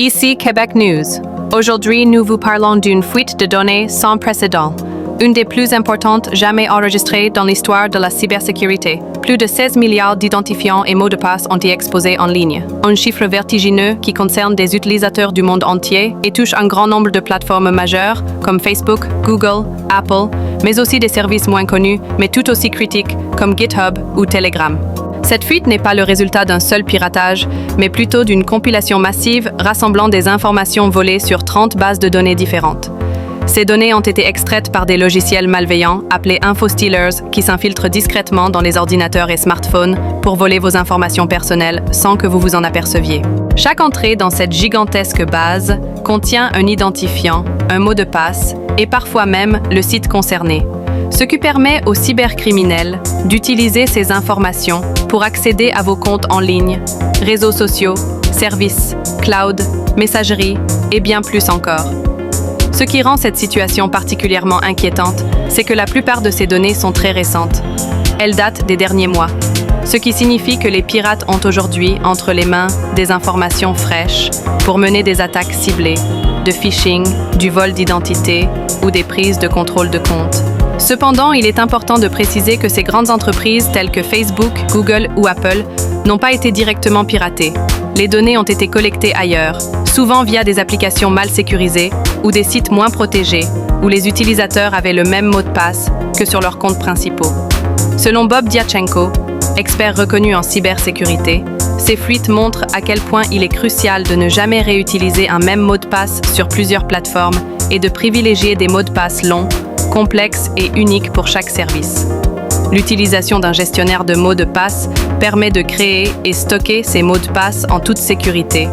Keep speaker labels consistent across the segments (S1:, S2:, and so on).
S1: Ici Québec News. Aujourd'hui, nous vous parlons d'une fuite de données sans précédent, une des plus importantes jamais enregistrées dans l'histoire de la cybersécurité. Plus de 16 milliards d'identifiants et mots de passe ont été exposés en ligne. Un chiffre vertigineux qui concerne des utilisateurs du monde entier et touche un grand nombre de plateformes majeures comme Facebook, Google, Apple, mais aussi des services moins connus, mais tout aussi critiques comme GitHub ou Telegram. Cette fuite n'est pas le résultat d'un seul piratage, mais plutôt d'une compilation massive rassemblant des informations volées sur 30 bases de données différentes. Ces données ont été extraites par des logiciels malveillants appelés infostealers qui s'infiltrent discrètement dans les ordinateurs et smartphones pour voler vos informations personnelles sans que vous vous en aperceviez. Chaque entrée dans cette gigantesque base contient un identifiant, un mot de passe et parfois même le site concerné, ce qui permet aux cybercriminels d'utiliser ces informations pour accéder à vos comptes en ligne, réseaux sociaux, services, cloud, messagerie et bien plus encore. Ce qui rend cette situation particulièrement inquiétante, c'est que la plupart de ces données sont très récentes. Elles datent des derniers mois, ce qui signifie que les pirates ont aujourd'hui entre les mains des informations fraîches pour mener des attaques ciblées, de phishing, du vol d'identité ou des prises de contrôle de compte. Cependant, il est important de préciser que ces grandes entreprises telles que Facebook, Google ou Apple n'ont pas été directement piratées. Les données ont été collectées ailleurs, souvent via des applications mal sécurisées ou des sites moins protégés, où les utilisateurs avaient le même mot de passe que sur leurs comptes principaux. Selon Bob Diachenko, expert reconnu en cybersécurité, ces fuites montrent à quel point il est crucial de ne jamais réutiliser un même mot de passe sur plusieurs plateformes et de privilégier des mots de passe longs, complexes et uniques pour chaque service. L'utilisation d'un gestionnaire de mots de passe permet de créer et stocker ces mots de passe en toute sécurité,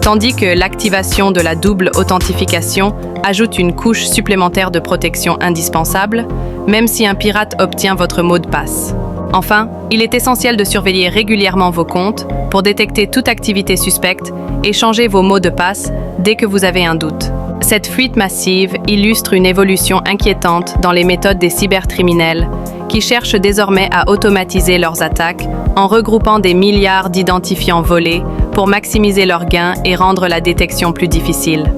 S1: tandis que l'activation de la double authentification ajoute une couche supplémentaire de protection indispensable, même si un pirate obtient votre mot de passe. Enfin, il est essentiel de surveiller régulièrement vos comptes pour détecter toute activité suspecte et changer vos mots de passe dès que vous avez un doute. Cette fuite massive illustre une évolution inquiétante dans les méthodes des cybercriminels qui cherchent désormais à automatiser leurs attaques en regroupant des milliards d'identifiants volés pour maximiser leurs gains et rendre la détection plus difficile.